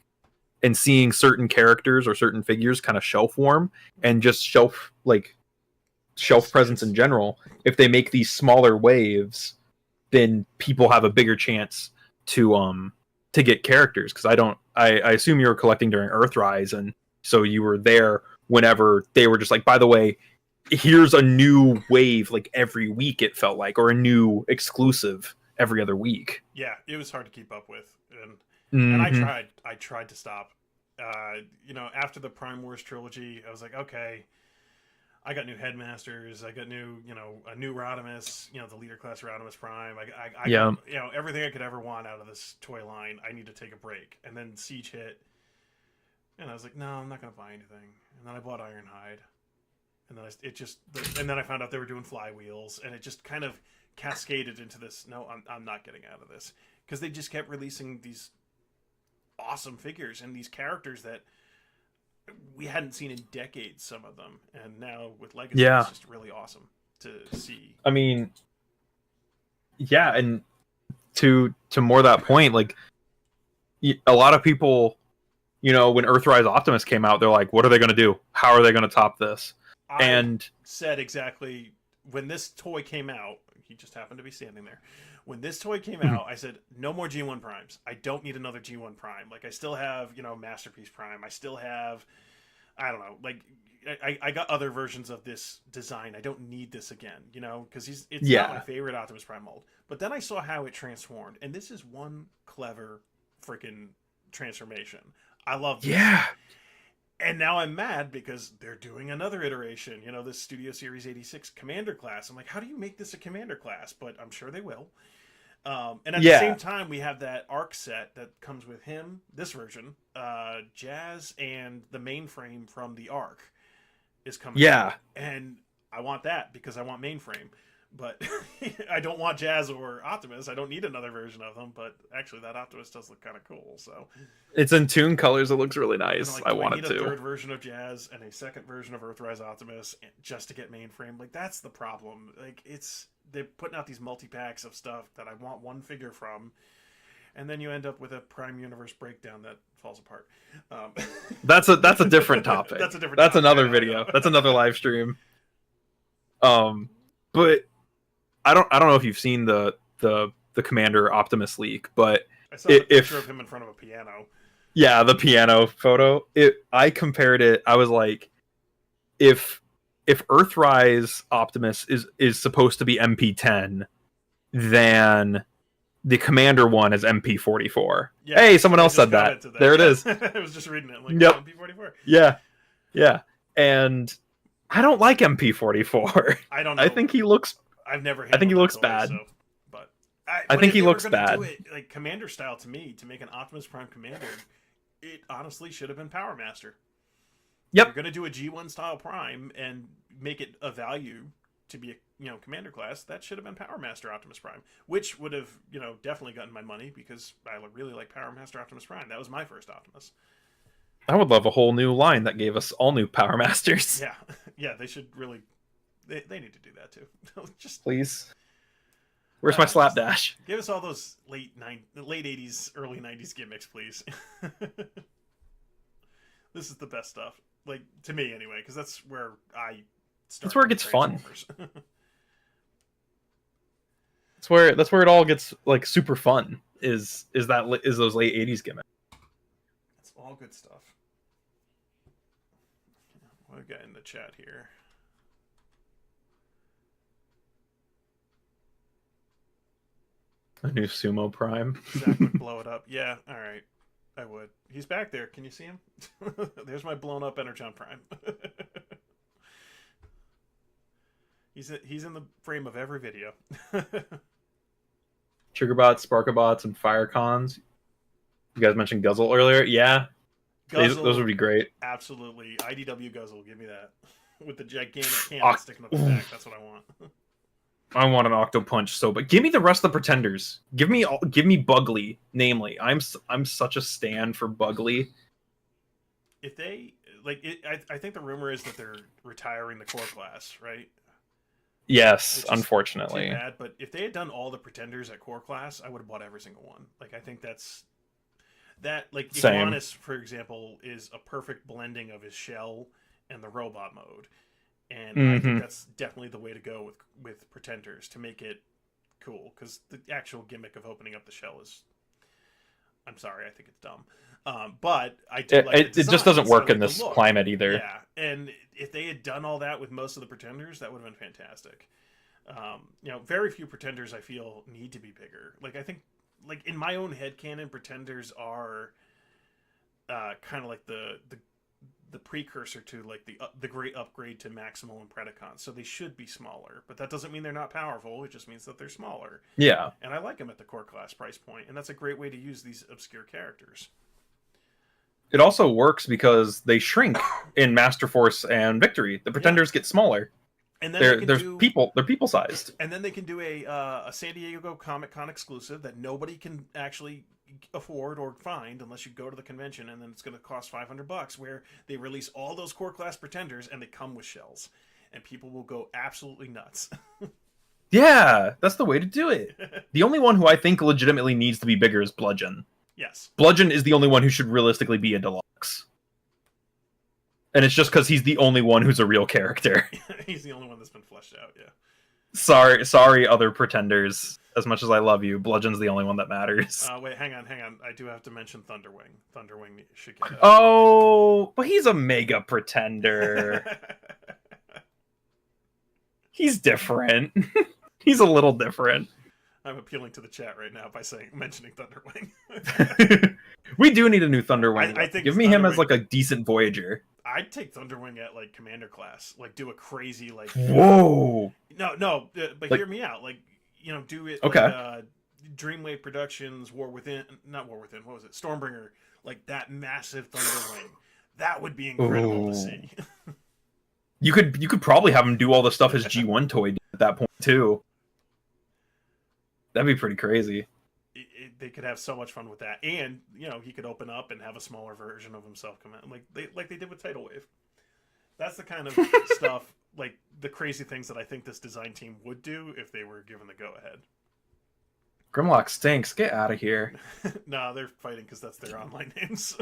and seeing certain characters or certain figures kind of shelf warm and just shelf presence in general. If they make these smaller waves, then people have a bigger chance to get characters. Because I assume you were collecting during Earthrise, and so you were there whenever they were just like, by the way, here's a new wave like every week, it felt like, or a new exclusive every other week. Yeah, it was hard to keep up with, and I tried to stop. After the Prime Wars trilogy, I was like, okay, I got new headmasters, I got a new Rodimus, the leader class Rodimus Prime. I got, everything I could ever want out of this toy line. I need to take a break. And then Siege hit, and I was like, no, I'm not gonna buy anything. And then I bought Ironhide, and then then I found out they were doing flywheels, and it just kind of cascaded into this. No, I'm not getting out of this, because they just kept releasing these awesome figures and these characters that we hadn't seen in decades, some of them, and now with Legacy, it's just really awesome to see. I mean, yeah, and to more that point, like, a lot of people, when Earthrise Optimus came out, they're like, what are they going to do? How are they going to top this? I said exactly when this toy came out. He just happened to be standing there. When this toy came out, I said, no more G1 Primes. I don't need another G1 Prime. Like, I still have, Masterpiece Prime. I still have, I don't know, like, I got other versions of this design. I don't need this again, because it's not my favorite Optimus Prime mold. But then I saw how it transformed, and this is one clever freaking transformation. I love this. Yeah. And now I'm mad because they're doing another iteration, this Studio Series 86 Commander class. I'm like, how do you make this a Commander class? But I'm sure they will. And at the same time, we have that ARC set that comes with him, this version, Jazz, and the mainframe from the ARC is coming out. And I want that because I want mainframe. But I don't want Jazz or Optimus. I don't need another version of them. But actually, that Optimus does look kind of cool. So it's in Toon colors. It looks really nice. Like, I want it to. I need a third version of Jazz and a second version of Earthrise Optimus just to get mainframe. Like, that's the problem. Like, they're putting out these multi-packs of stuff that I want one figure from, and then you end up with a Prime Universe breakdown that falls apart. That's a different topic. That's another video. That's another live stream. But I don't know if you've seen the Commander Optimus leak, but I saw a picture of him in front of a piano. Yeah, the piano photo. I compared it. I was like, if Earthrise Optimus is supposed to be MP10, then the Commander one is MP44. Yeah, hey, someone else said that. There it is. I was just reading it. I'm like, yep. MP44. Yeah. And I don't like MP44. I don't know. I think he looks. I've never. I think he looks bad. But I think he looks bad. Do it, like, Commander style, to me, to make an Optimus Prime Commander, it honestly should have been Power Master. Yep. You're gonna do a G1 style Prime and make it a value to be a Commander class. That should have been Power Master Optimus Prime, which would have definitely gotten my money because I really like Power Master Optimus Prime. That was my first Optimus. I would love a whole new line that gave us all new Power Masters. Yeah, they should really. They need to do that too. Just please. Where's my slapdash? Give us all those late 80s, early 90s gimmicks, please. This is the best stuff, like, to me anyway, because that's where I start. That's where it gets fun. That's where it all gets like super fun. Is those late 80s gimmicks? It's all good stuff. What we got in the chat here? A new Sumo Prime. Zach would blow it up. Yeah, all right. I would. He's back there. Can you see him? There's my blown up Energon Prime. He's in the frame of every video. Triggerbots, Sparkabots, and Firecons. You guys mentioned Guzzle earlier. Yeah. Guzzle, those would be great. Absolutely. IDW Guzzle. Give me that. With the gigantic cannon sticking up the back. That's what I want. I want an Octo Punch but give me the rest of the Pretenders. Give me Bugly, namely. I'm such a stan for Bugly. if they like it, I think the rumor is that they're retiring the core class, right? Yes, Which is too unfortunately. bad. But if they had done all the pretenders at core class, I would have bought every single one. Like I think that's that. Like Same. Iguanus, for example, is a perfect blending of his shell and the robot mode, and I think Hmm. that's definitely the way to go with pretenders to make it cool. Because the actual gimmick of opening up the shell is, I'm sorry, I think it's dumb. But I do like the It just doesn't designs. I work in like the this look. climate either. Yeah, and if they had done all that with most of the pretenders, that would have been fantastic. Very few pretenders I feel need to be bigger. Like I think, like in my own head canon, pretenders are kind of like the precursor to like the great upgrade to Maximal and Predacon. So they should be smaller, but that doesn't mean they're not powerful. It just means that they're smaller. Yeah. And I like them at the core class price point, and that's a great way to use these obscure characters. It also works because they shrink in Master Force and Victory. The Yeah, pretenders get smaller. and then they can There's do people. They're people sized. and then they can do a San Diego Comic Con exclusive that nobody can actually afford or find unless you go to the convention, and then it's going to cost $500, where they release all those core class pretenders and they come with shells, and people will go absolutely nuts. Yeah, that's the way to do it. The only one who I think legitimately needs to be bigger is Bludgeon. Yes. Bludgeon is the only one who should realistically be a deluxe. And it's just because he's the only one who's a real character. He's the only one that's been fleshed out. Yeah. Sorry, other pretenders. As much as I love you, Bludgeon's the only one that matters. Wait, hang on. I do have to mention Thunderwing. Thunderwing should get. Oh, but he's a mega pretender. He's different. He's a little different. I'm appealing to the chat right now by mentioning Thunderwing. We do need a new Thunderwing. I think give me him as Thunderwing- like a decent Voyager. I'd take Thunderwing at like Commander class, like do a crazy like. Whoa. No, but Like- hear me out. Like do it. Okay. Like, Dreamwave Productions, not War Within. What was it? Stormbringer. Like that massive Thunderwing. That would be incredible Ooh. to see. You could probably have him do all the stuff his G1 toy did at that point too. That'd be pretty crazy. They could have so much fun with that, and he could open up and have a smaller version of himself come out, like they did with Tidal Wave. That's the kind of stuff, like the crazy things that I think this design team would do if they were given the go ahead. Grimlock stinks. Get out of here. No, they're fighting because that's their online names.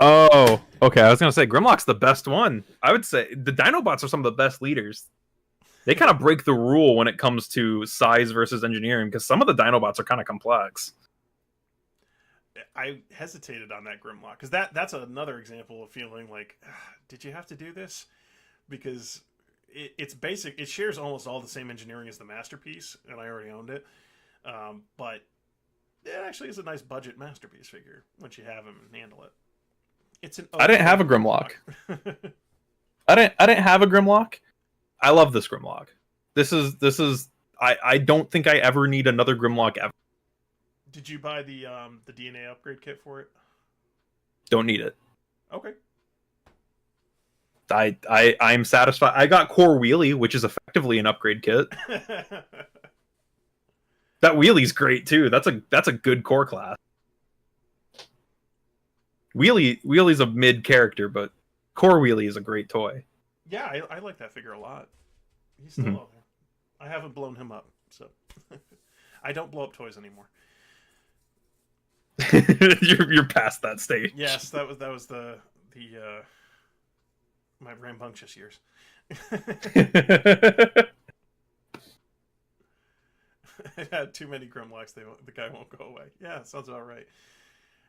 Oh, okay. I was gonna say Grimlock's the best one. I would say the Dinobots are some of the best leaders. They kind of break the rule when it comes to size versus engineering because some of the Dinobots are kind of complex. I hesitated on that Grimlock because that's another example of feeling like, did you have to do this? Because it's basic. It shares almost all the same engineering as the Masterpiece, and I already owned it. But it actually is a nice budget Masterpiece figure once you have him and handle it. It's an. I didn't have a Grimlock. I didn't have a Grimlock. I love this Grimlock. This is. I don't think I ever need another Grimlock ever. Did you buy the DNA upgrade kit for it? Don't need it. Okay. I'm satisfied. I got Core Wheelie, which is effectively an upgrade kit. That Wheelie's great too. That's a good core class. Wheelie's a mid character, but Core Wheelie is a great toy. Yeah, I like that figure a lot. He's still out there. I haven't blown him up, so I don't blow up toys anymore. You're past that stage. Yes, that was the my rambunctious years. I had too many Grimlocks. The guy won't go away. Yeah, sounds about right.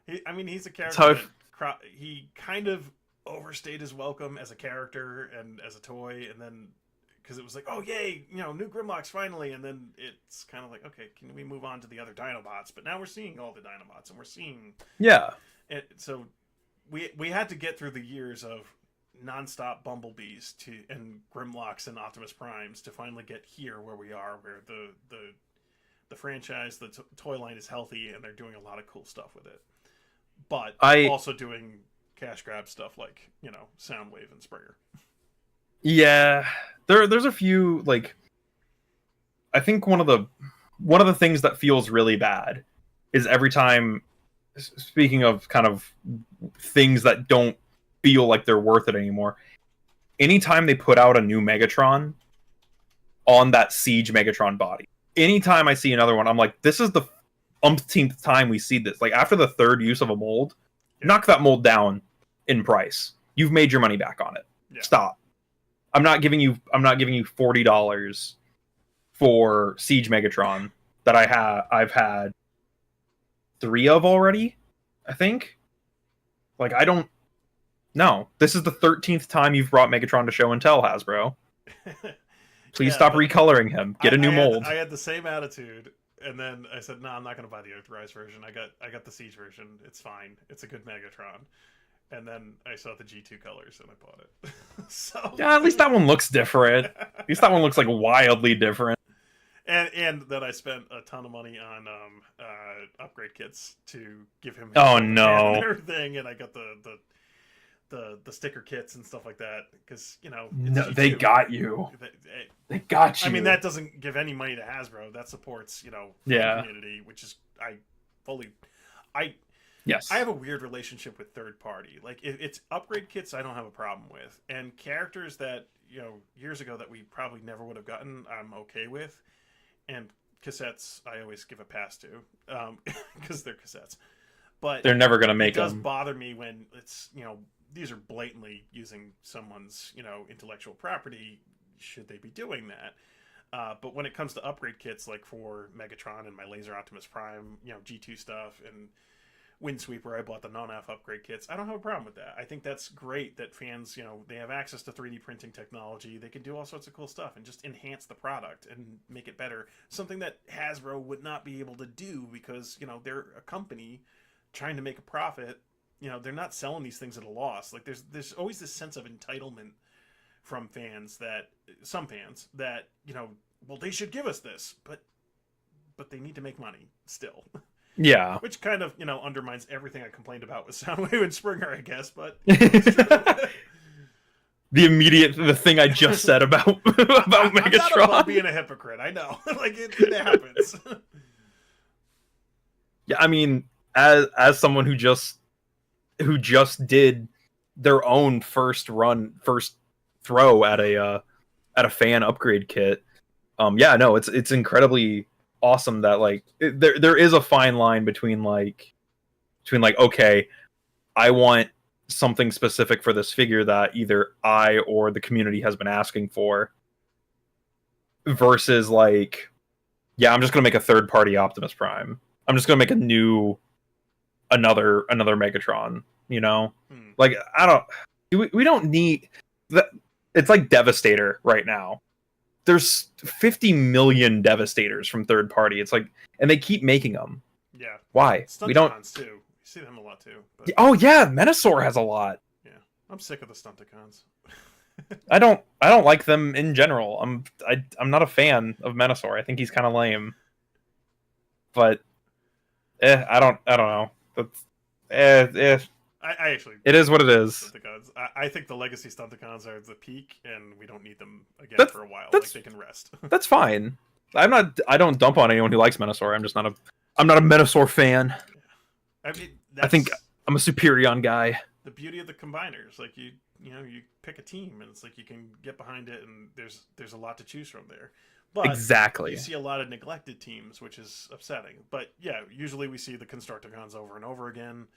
He's a character that he kind of overstayed his welcome as a character and as a toy, and then because it was like, oh yay, new Grimlocks finally, and then it's kind of like, okay, can we move on to the other Dinobots? But now we're seeing all the Dinobots, and we're seeing so we had to get through the years of nonstop Bumblebees and Grimlocks and Optimus Primes to finally get here where we are, where the franchise, the toy line is healthy, and they're doing a lot of cool stuff with it. But also doing cash grab stuff like Soundwave and Springer. Yeah, there's a few, like, I think one of the things that feels really bad is every time, speaking of kind of things that don't feel like they're worth it anymore. Anytime they put out a new Megatron on that Siege Megatron body, anytime I see another one, I'm like, this is the umpteenth time we see this. Like, after the third use of a mold, knock that mold down in price. You've made your money back on it. Yeah. Stop. I'm not giving you $40 for Siege Megatron that I've had 3 of already, I think. Like, I don't. No, this is the 13th time you've brought Megatron to show and tell, Hasbro. Please stop recoloring him. Get a new mold. I had the same attitude, and then I said, "No, I'm not going to buy the Authorized version. I got the Siege version. It's fine. It's a good Megatron." And then I saw the G2 colors, and I bought it. So yeah, at least that one looks different. At least that one looks like wildly different. And then I spent a ton of money on upgrade kits to give him. Oh no! And everything, and I got the sticker kits and stuff like that because no, they got you. They got you. I mean, that doesn't give any money to Hasbro. That supports the community, which is yes. I have a weird relationship with third party. Like, if it's upgrade kits, I don't have a problem with, and characters that years ago that we probably never would have gotten, I'm okay with, and cassettes I always give a pass to because they're cassettes. But they're never gonna make them. It does bother me when it's these are blatantly using someone's intellectual property. Should they be doing that? But when it comes to upgrade kits, like for Megatron and my Laser Optimus Prime, G2 stuff, and Windsweeper, I bought the non-F upgrade kits. I don't have a problem with that. I think that's great that fans, they have access to 3D printing technology. They can do all sorts of cool stuff and just enhance the product and make it better. Something that Hasbro would not be able to do because, they're a company trying to make a profit. They're not selling these things at a loss. Like, there's always this sense of entitlement from some fans that, well, they should give us this, but they need to make money still. Yeah. Which kind of, undermines everything I complained about with Soundwave and Springer, I guess, but the thing I just said about Megatron. I'm not about being a hypocrite, I know. Like, it happens. Yeah, I mean, as someone who just did their own first throw at a fan upgrade kit. It's incredibly awesome that there is a fine line between okay, I want something specific for this figure that either I or the community has been asking for, versus I'm just gonna make a third party Optimus Prime. I'm just gonna make another Megatron. We don't need that. It's like Devastator right now. There's 50 million Devastators from third party. It's like, and they keep making them. Yeah. Why? Stunticons we don't too. You see them a lot too. But... Oh yeah, Menasor has a lot. Yeah, I'm sick of the Stunticons. I don't like them in general. I'm not a fan of Menasor. I think he's kind of lame. But I don't know. That's I actually. It is what it is. Stunticons. I think the Legacy Stunticons are the peak, and we don't need them again for a while. Like, they can rest. That's fine. I don't dump on anyone who likes Menasor. I'm not a Menasor fan. Yeah. I mean, I think I'm a Superion guy. The beauty of the combiners, like you pick a team, and it's like you can get behind it, and there's a lot to choose from there. But exactly, you see a lot of neglected teams, which is upsetting. But yeah, usually we see the Constructicons over and over again.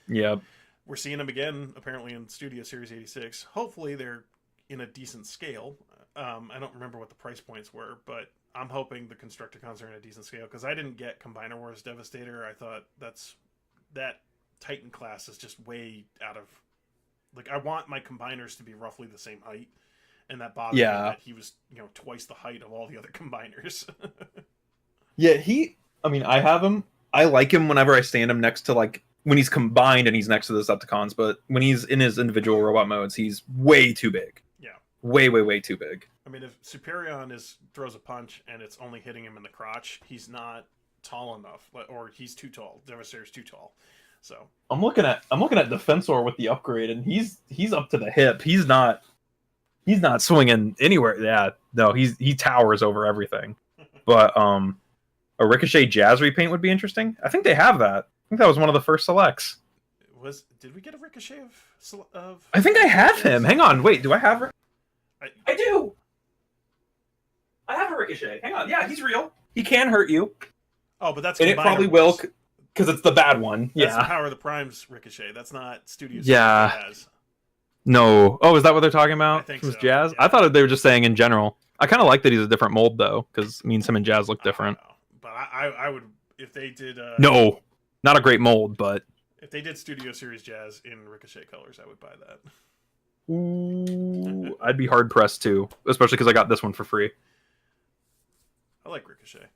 Yep. We're seeing them again, apparently, in Studio Series 86. Hopefully, they're in a decent scale. I don't remember what the price points were, but I'm hoping the Constructicons are in a decent scale, because I didn't get Combiner Wars Devastator. I thought that Titan class is just way out of... I want my Combiners to be roughly the same height, and that bothered me that he was, twice the height of all the other Combiners. Yeah, I have him. I like him whenever I stand him next to, when he's combined and he's next to the Decepticons, but when he's in his individual robot modes, he's way too big. Yeah. Way, way, way too big. I mean, if Superion throws a punch and it's only hitting him in the crotch, he's not tall enough, or he's too tall. Devastator's too tall. So I'm looking at Defensor with the upgrade, and he's up to the hip. He's not swinging anywhere. Yeah, no, he towers over everything. But a Ricochet Jazz repaint would be interesting. I think they have that. I think that was one of the first selects. Did we get a Ricochet of? I think I have him. Hang on, wait, do I have? I do. I have a Ricochet. Hang on, yeah, he's real. He can hurt you. Oh, but that's and it probably will because it's the bad one. That's yeah, the Power of the Primes Ricochet. That's not Studio Yeah. Jazz. No. Oh, is that what they're talking about? I think From so, Jazz? yeah. I thought they were just saying in general. I kind of like that he's a different mold though, because it means him and Jazz look different. But I would, if they did. No, not a great mold, but if they did Studio Series Jazz in Ricochet colors, I would buy that. ooh, I'd be hard pressed too, especially because I got this one for free. I like Ricochet.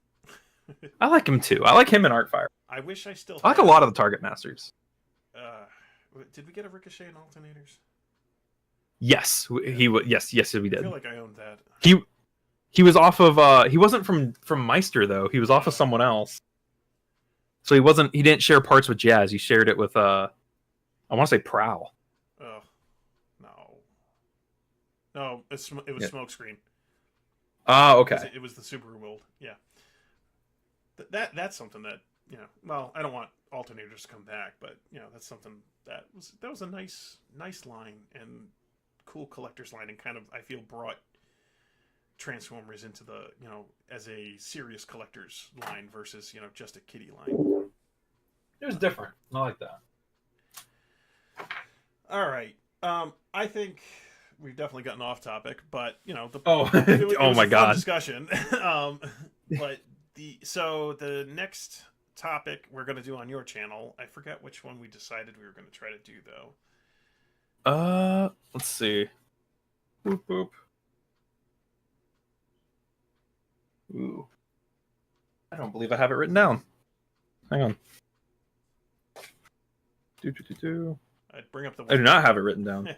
I like him too. I like him and Artfire. I wish I still. I like a lot of the Target Masters. Did we get a Ricochet in alternators? Yes, he would. Yes, we did. I feel like I owned that. He was off of. He wasn't from Meister though. He was off of someone else. So he wasn't. He didn't share parts with Jazz. He shared it with. I want to say Prowl. Oh, no, it was Smokescreen. Oh, okay. It was the Subaru mold. Yeah. That's something that, you know. Well, I don't want alternators to come back, but you know, that's something that was a nice line and cool collector's line, and kind of, I feel, brought Transformers into the, you know, as a serious collector's line versus, you know, just a kiddie line. It was different. I like that. All right. I think we've definitely gotten off topic, but you know, it was my god, discussion. But the next topic we're going to do on your channel, I forget which one we decided we were going to try to do though. Let's see. Boop boop. Ooh, I don't believe I have it written down. Hang on. I'd bring up the. I do not have it written down.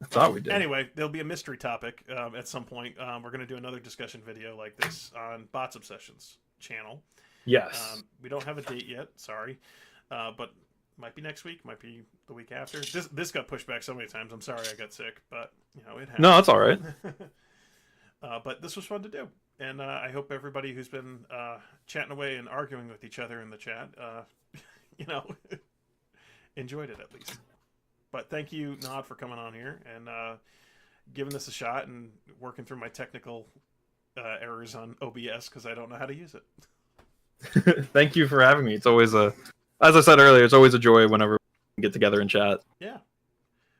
I thought we did. Anyway, there'll be a mystery topic at some point. We're going to do another discussion video like this on Bots Obsessions channel. Yes. We don't have a date yet. Sorry, but might be next week. Might be the week after. This got pushed back so many times. I'm sorry I got sick, but you know it happened. No, that's all right. But this was fun to do, and I hope everybody who's been chatting away and arguing with each other in the chat, you know, enjoyed it at least. But thank you, Nod, for coming on here and giving this a shot and working through my technical errors on OBS because I don't know how to use it. Thank you for having me. It's always as I said earlier, it's always a joy whenever we get together and chat. Yeah.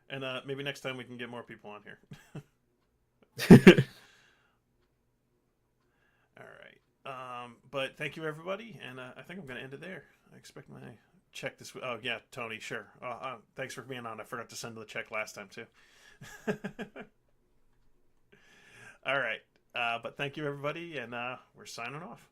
And maybe next time we can get more people on here. All right. But thank you, everybody. And I think I'm going to end it there. I expect my... check this. Oh yeah, Tony. Sure. Thanks for being on. I forgot to send the check last time too. All right. But thank you, everybody, and we're signing off.